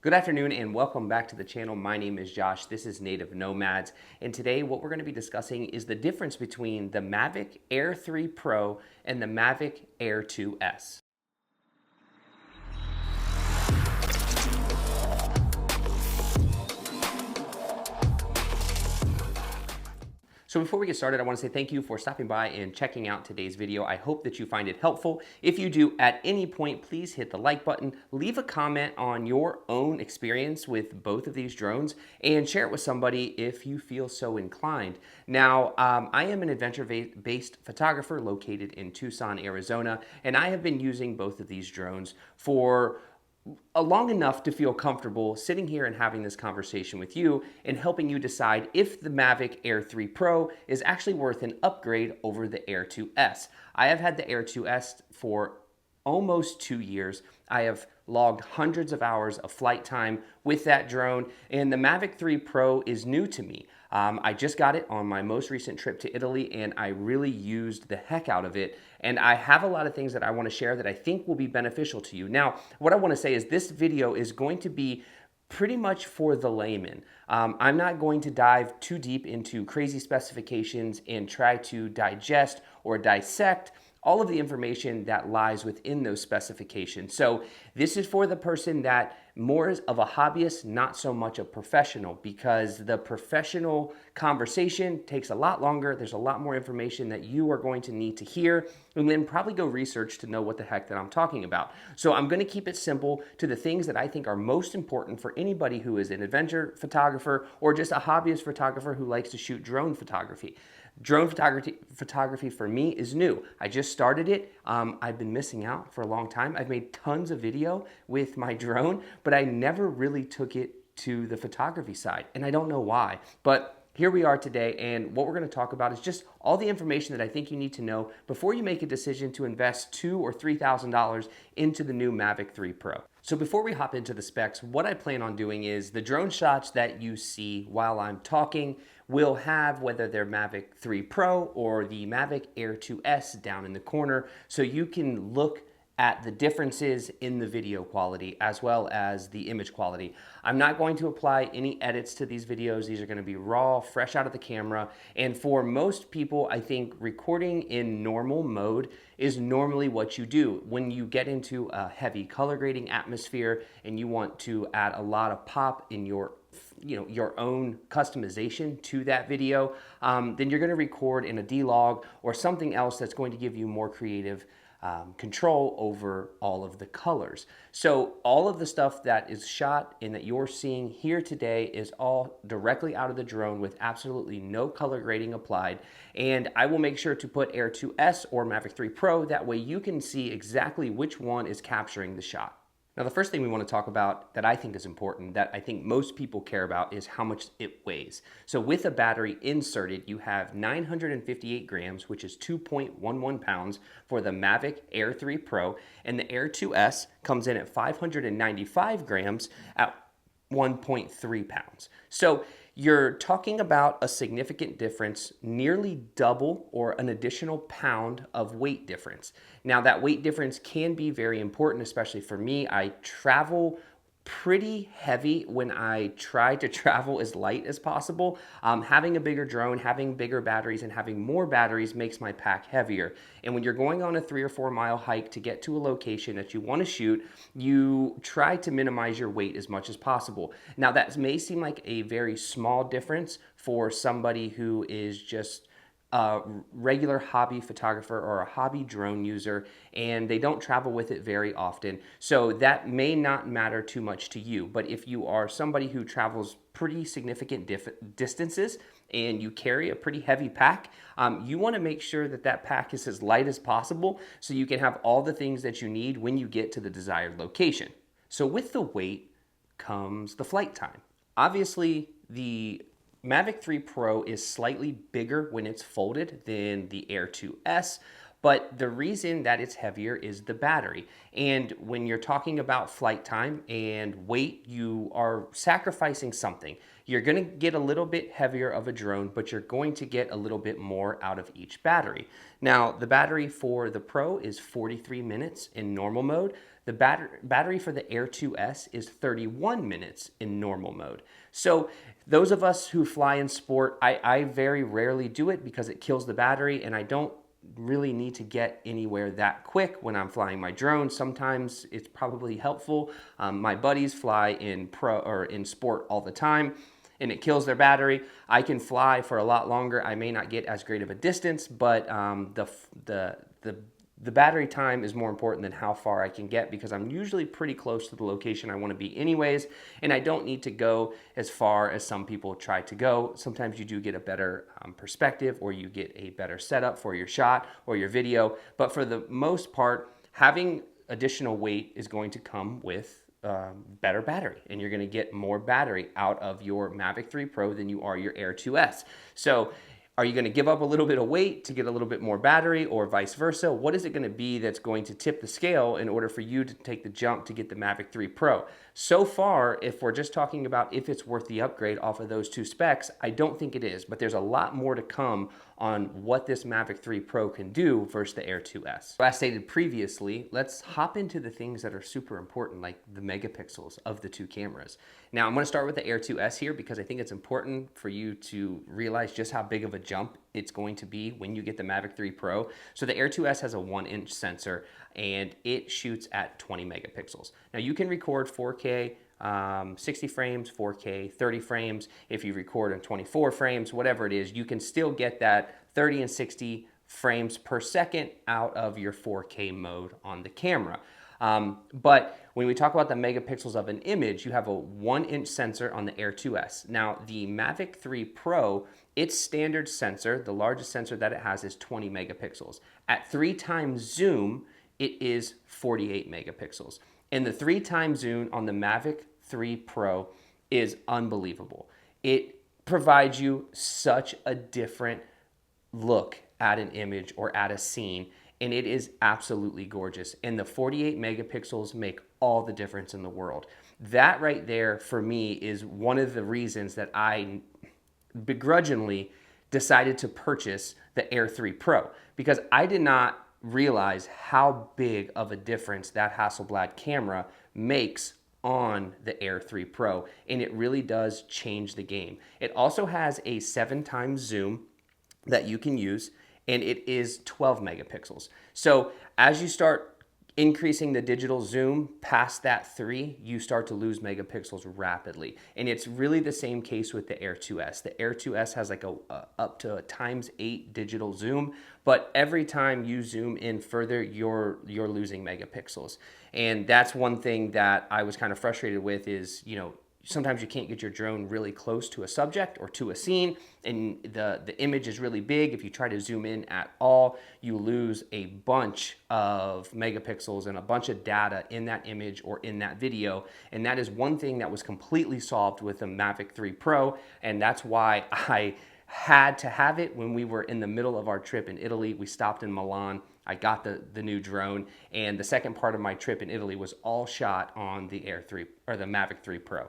Good afternoon and welcome back to the channel. My name is Josh. This is Native Nomads. And today what we're going to be discussing is the difference between the Mavic Air 3 Pro and the Mavic Air 2s. So before we get started, I want to say thank you for stopping by and checking out today's video. I hope that you find it helpful. If you do, at any point, please hit the like button, leave a comment on your own experience with both of these drones, and share it with somebody if you feel so inclined. Now, I am an adventure-based photographer located in Tucson, Arizona, and I have been using both of these drones for long enough to feel comfortable sitting here and having this conversation with you and helping you decide if the Mavic Air 3 Pro is actually worth an upgrade over the Air 2s. I have had the Air 2s for almost 2 years. I have logged hundreds of hours of flight time with that drone, and the Mavic 3 Pro is new to me. I just got it on my most recent trip to Italy, and I really used the heck out of it. And I have a lot of things that I want to share that I think will be beneficial to you. Now, what I want to say is this video is going to be pretty much for the layman. I'm not going to dive too deep into crazy specifications and try to digest or dissect all of the information that lies within those specifications. So this is for the person that more is of a hobbyist, not so much a professional, because the professional conversation takes a lot longer. There's a lot more information that you are going to need to hear, and then probably go research to know what the heck that I'm talking about. So I'm going to keep it simple to the things that I think are most important for anybody who is an adventure photographer or just a hobbyist photographer who likes to shoot drone photography. Drone photography for me is new. I just started it. I've been missing out for a long time. I've made tons of video with my drone, but I never really took it to the photography side, and I don't know why. But here we are today, and what we're going to talk about is just all the information that I think you need to know before you make a decision to invest $2,000 or $3,000 into the new Mavic 3 Pro. So before we hop into the specs, what I plan on doing is the drone shots that you see while I'm talking will have, whether they're Mavic 3 Pro or the Mavic Air 2s down in the corner, so you can look at the differences in the video quality as well as the image quality. I'm not going to apply any edits to these videos. These are going to be raw, fresh out of the camera. And for most people, I think recording in normal mode is normally what you do. When you get into a heavy color grading atmosphere and you want to add a lot of pop in your own customization to that video, then you're going to record in a D-Log or something else that's going to give you more creative control over all of the colors. So all of the stuff that is shot and that you're seeing here today is all directly out of the drone with absolutely no color grading applied. And I will make sure to put Air 2s or Mavic 3 Pro, that way you can see exactly which one is capturing the shot. Now, the first thing we want to talk about that I think is important, that I think most people care about, is how much it weighs. So with a battery inserted, you have 958 grams, which is 2.11 pounds for the Mavic Air 3 Pro, and the Air 2s comes in at 595 grams at 1.3 pounds. So you're talking about a significant difference, nearly double or an additional pound of weight difference. Now, that weight difference can be very important, especially for me. I travel pretty heavy when I try to travel as light as possible. Having a bigger drone, having bigger batteries, and having more batteries makes my pack heavier. And when you're going on a 3 or 4 mile hike to get to a location that you want to shoot, you try to minimize your weight as much as possible. Now, that may seem like a very small difference for somebody who is just a regular hobby photographer or a hobby drone user, and they don't travel with it very often. So that may not matter too much to you. But if you are somebody who travels pretty significant distances and you carry a pretty heavy pack, you want to make sure that that pack is as light as possible so you can have all the things that you need when you get to the desired location. So with the weight comes the flight time. Obviously, the Mavic 3 Pro is slightly bigger when it's folded than the Air 2s, But the reason that it's heavier is the battery. And when you're talking about flight time and weight, you are sacrificing something. You're going to get a little bit heavier of a drone, but you're going to get a little bit more out of each battery. Now, the battery for the Pro is 43 minutes in normal mode. The battery for the Air 2s is 31 minutes in normal mode. So those of us who fly in sport, I very rarely do it because it kills the battery, and I don't really need to get anywhere that quick when I'm flying my drone. Sometimes it's probably helpful. My buddies fly in pro or in sport all the time, and it kills their battery. I can fly for a lot longer. I may not get as great of a distance, but the battery time is more important than how far I can get, because I'm usually pretty close to the location I want to be anyways, and I don't need to go as far as some people try to go. Sometimes you do get a better perspective, or you get a better setup for your shot or your video, but for the most part, having additional weight is going to come with better battery, and you're going to get more battery out of your Mavic 3 Pro than you are your Air 2s. So are you going to give up a little bit of weight to get a little bit more battery, or vice versa? What is it going to be that's going to tip the scale in order for you to take the jump to get the Mavic 3 Pro? So far, if we're just talking about if it's worth the upgrade off of those two specs, I don't think it is, but there's a lot more to come on what this Mavic 3 Pro can do versus the Air 2s. As stated previously, let's hop into the things that are super important, like the megapixels of the two cameras. Now, I'm going to start with the Air 2s here because I think it's important for you to realize just how big of a jump it's going to be when you get the Mavic 3 Pro. So the Air 2s has a 1-inch sensor, and it shoots at 20 megapixels. Now, you can record 4K 60 frames, 4K 30 frames. If you record in 24 frames, whatever it is, you can still get that 30 and 60 frames per second out of your 4K mode on the camera. But when we talk about the megapixels of an image, you have a 1-inch sensor on the Air 2s. Now, the Mavic 3 Pro, its standard sensor, the largest sensor that it has, is 20 megapixels. At 3 times zoom, it is 48 megapixels. And the 3 times zoom on the Mavic 3 Pro is unbelievable. It provides you such a different look at an image or at a scene, and it is absolutely gorgeous. And the 48 megapixels make all the difference in the world. That right there, for me, is one of the reasons that I begrudgingly decided to purchase the Air 3 Pro, because I did not realize how big of a difference that Hasselblad camera makes on the Air 3 Pro, and it really does change the game. It also has a 7 times zoom that you can use, and it is 12 megapixels. So as you start increasing the digital zoom past that 3, you start to lose megapixels rapidly. And it's really the same case with the Air 2s. The Air 2s has like a up to a ×8 digital zoom, but every time you zoom in further, you're losing megapixels. And that's one thing that I was kind of frustrated with is, you know, sometimes you can't get your drone really close to a subject or to a scene, and the image is really big. If you try to zoom in at all, you lose a bunch of megapixels and a bunch of data in that image or in that video. And that is one thing that was completely solved with the Mavic 3 Pro, and that's why I had to have it when we were in the middle of our trip in Italy. We stopped in Milan. I got the new drone, and the second part of my trip in Italy was all shot on the Air 3 or the Mavic 3 Pro.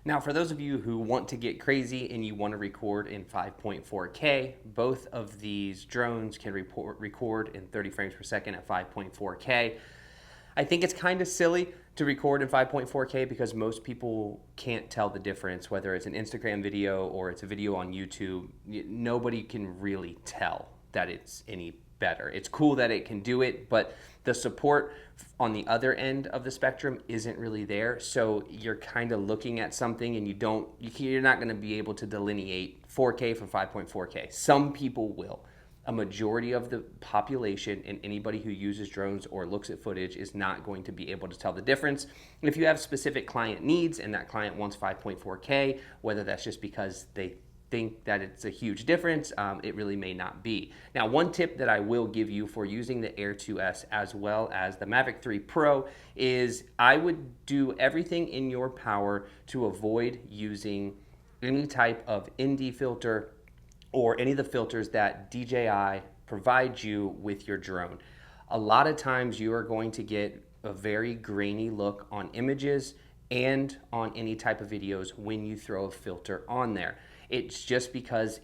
Now, for those of you who want to get crazy and you want to record in 5.4K, both of these drones can record in 30 frames per second at 5.4K. I think it's kind of silly to record in 5.4K because most people can't tell the difference, whether it's an Instagram video or it's a video on YouTube. Nobody can really tell that it's any better. It's cool that it can do it, but the support on the other end of the spectrum isn't really there. So you're kind of looking at something and you're not going to be able to delineate 4K from 5.4K. Some people will. A majority of the population and anybody who uses drones or looks at footage is not going to be able to tell the difference. And if you have specific client needs and that client wants 5.4K, whether that's just because they think that it's a huge difference, it really may not be. Now, one tip that I will give you for using the Air 2s as well as the Mavic 3 Pro is I would do everything in your power to avoid using any type of ND filter or any of the filters that DJI provide you with your drone. A lot of times you are going to get a very grainy look on images and on any type of videos when you throw a filter on there. It's just because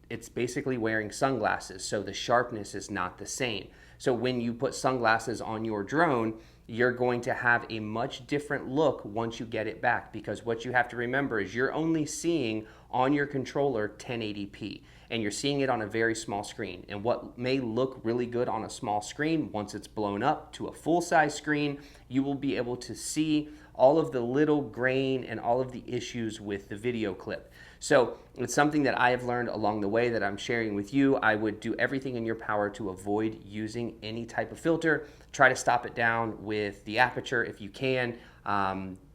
it's basically wearing sunglasses, so the sharpness is not the same. So when you put sunglasses on your drone, you're going to have a much different look once you get it back, because what you have to remember is you're only seeing on your controller 1080p, and you're seeing it on a very small screen. And what may look really good on a small screen, once it's blown up to a full-size screen, you will be able to see all of the little grain and all of the issues with the video clip. So it's something that I have learned along the way that I'm sharing with you. I would do everything in your power to avoid using any type of filter. Try to stop it down with the aperture if you can.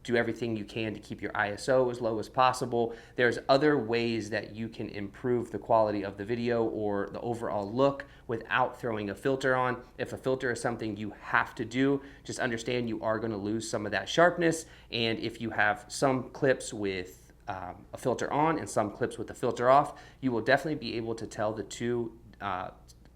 Do everything you can to keep your ISO as low as possible. There's other ways that you can improve the quality of the video or the overall look without throwing a filter on. If a filter is something you have to do, just understand you are going to lose some of that sharpness. And if you have some clips with a filter on and some clips with the filter off, you will definitely be able to tell the two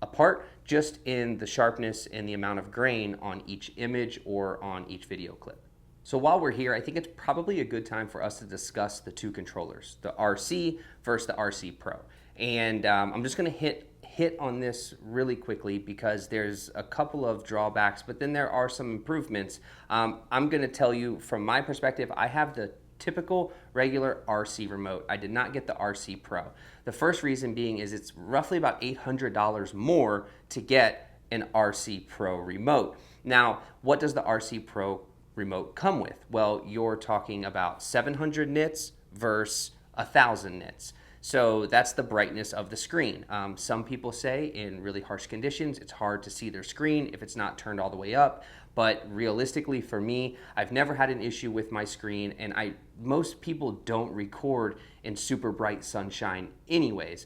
apart just in the sharpness and the amount of grain on each image or on each video clip. So while we're here, I think it's probably a good time for us to discuss the two controllers, the RC versus the RC Pro. And I'm just going to hit on this really quickly because there's a couple of drawbacks, but then there are some improvements. I'm going to tell you from my perspective, I have the typical regular RC remote. I did not get the RC Pro. The first reason being is it's roughly about $800 more to get an RC Pro remote. Now, what does the RC Pro remote come with? Well, you're talking about 700 nits versus 1,000 nits. So that's the brightness of the screen. Some people say in really harsh conditions, it's hard to see their screen if it's not turned all the way up. But realistically for me, I've never had an issue with my screen, and most people don't record in super bright sunshine anyways.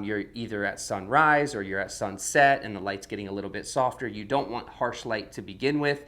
You're either at sunrise or you're at sunset and the light's getting a little bit softer. You don't want harsh light to begin with.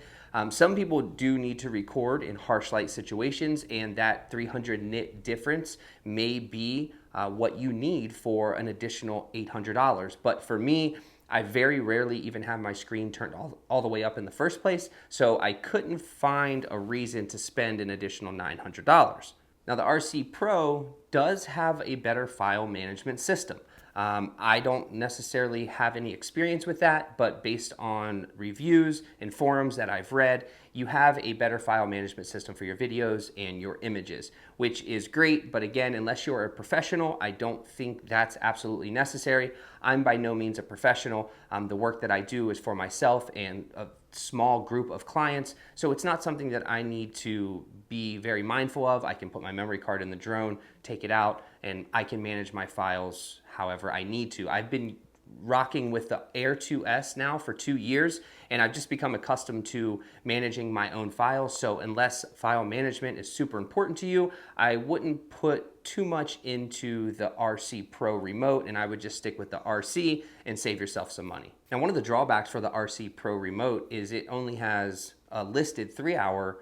Some people do need to record in harsh light situations, and that 300 nit difference may be what you need for an additional $800. But for me, I very rarely even have my screen turned all the way up in the first place, so I couldn't find a reason to spend an additional $900. Now, the RC Pro does have a better file management system. I don't necessarily have any experience with that, but based on reviews and forums that I've read, you have a better file management system for your videos and your images, which is great. But again, unless you're a professional, I don't think that's absolutely necessary. I'm by no means a professional. The work that I do is for myself and a small group of clients, so it's not something that I need to be very mindful of. I can put my memory card in the drone, take it out, and I can manage my files however I need to. I've been rocking with the Air2s now for 2 years, and I've just become accustomed to managing my own files. So unless file management is super important to you, I wouldn't put too much into the RC Pro remote, and I would just stick with the RC and save yourself some money. Now, one of the drawbacks for the RC Pro remote is it only has a listed 3-hour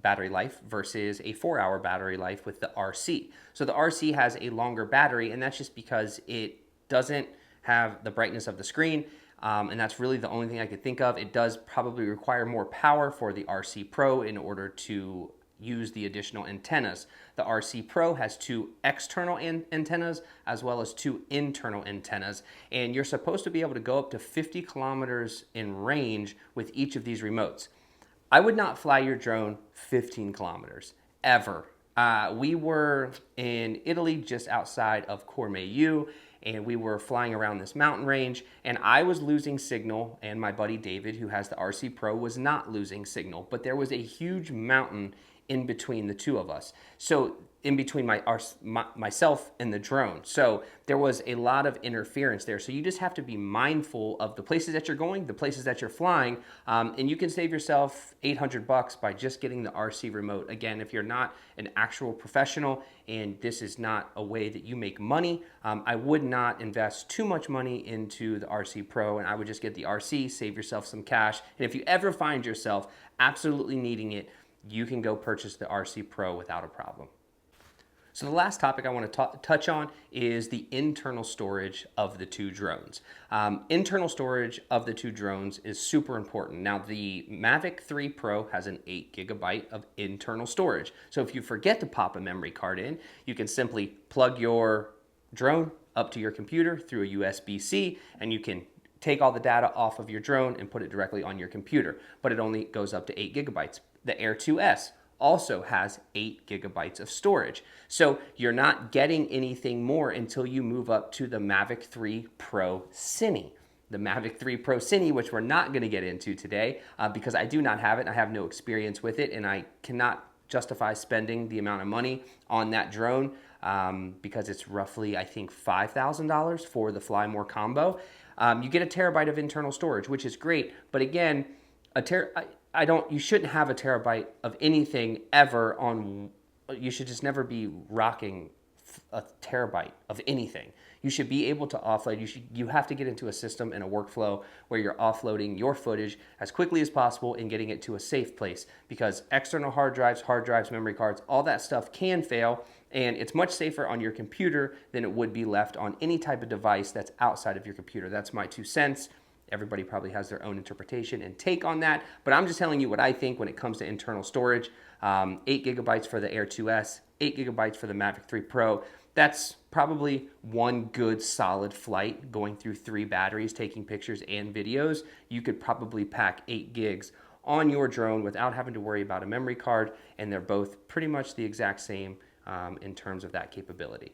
battery life versus a 4-hour battery life with the RC. So the RC has a longer battery, and that's just because it doesn't have the brightness of the screen, and that's really the only thing I could think of. It does probably require more power for the RC Pro in order to use the additional antennas. The RC Pro has 2 external antennas as well as 2 internal antennas, and you're supposed to be able to go up to 50 kilometers in range with each of these remotes. I would not fly your drone 15 kilometers, ever. We were in Italy just outside of Cormeilles, and we were flying around this mountain range, and I was losing signal, and my buddy David, who has the RC Pro, was not losing signal, but there was a huge mountain in between the two of us. So in between myself and the drone. So there was a lot of interference there. So you just have to be mindful of the places that you're going, the places that you're flying, and you can save yourself $800 by just getting the RC remote. Again, if you're not an actual professional and this is not a way that you make money, I would not invest too much money into the RC Pro, and I would just get the RC, save yourself some cash. And if you ever find yourself absolutely needing it, you can go purchase the RC Pro without a problem. So the last topic I want to touch on is the internal storage of the two drones. Internal storage of the two drones is super important. Now the Mavic 3 Pro has an 8 gigabyte of internal storage. So if you forget to pop a memory card in, you can simply plug your drone up to your computer through a USB-C, and you can take all the data off of your drone and put it directly on your computer, but it only goes up to 8 gigabytes. The Air2s also has 8 gigabytes of storage. So you're not getting anything more until you move up to the Mavic 3 Pro Cine. The Mavic 3 Pro Cine, which we're not going to get into today because I do not have it. I have no experience with it, and I cannot justify spending the amount of money on that drone because it's roughly, I think, $5,000 for the Fly More combo. You get a terabyte of internal storage, which is great, but again, you shouldn't have a terabyte of anything ever on, you should just never be rocking a terabyte of anything. You should be able to offload. You have to get into a system and a workflow where you're offloading your footage as quickly as possible and getting it to a safe place, because external hard drives, memory cards, all that stuff can fail, and it's much safer on your computer than it would be left on any type of device that's outside of your computer. That's my 2 cents. Everybody probably has their own interpretation and take on that, but I'm just telling you what I think when it comes to internal storage. 8 gigabytes for the Air2s, 8 gigabytes for the Mavic 3 Pro. That's probably one good solid flight going through 3 batteries, taking pictures and videos. You could probably pack 8 gigs on your drone without having to worry about a memory card, and they're both pretty much the exact same in terms of that capability.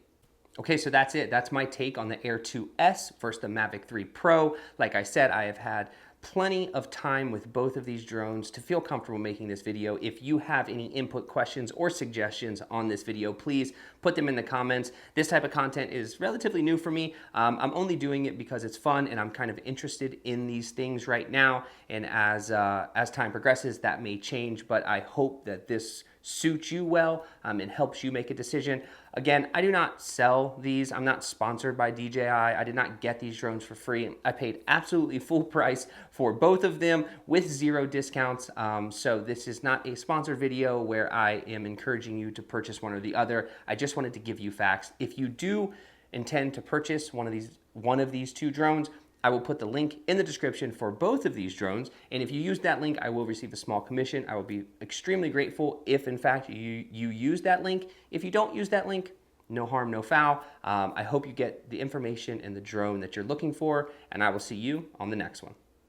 Okay, so that's it. That's my take on the Air2s versus the Mavic 3 Pro. Like I said, I have had plenty of time with both of these drones to feel comfortable making this video. If you have any input, questions, or suggestions on this video, please put them in the comments. This type of content is relatively new for me. I'm only doing it because it's fun and I'm kind of interested in these things right now. And as time progresses, that may change, but I hope that this suits you well and helps you make a decision. Again, I do not sell these. I'm not sponsored by DJI. I did not get these drones for free. I paid absolutely full price for both of them with 0 discounts. So this is not a sponsored video where I am encouraging you to purchase one or the other. I just wanted to give you facts. If you do intend to purchase one of these 2 drones, I will put the link in the description for both of these drones, and if you use that link, I will receive a small commission. I will be extremely grateful if, in fact, you use that link. If you don't use that link, no harm, no foul. I hope you get the information and the drone that you're looking for, and I will see you on the next one.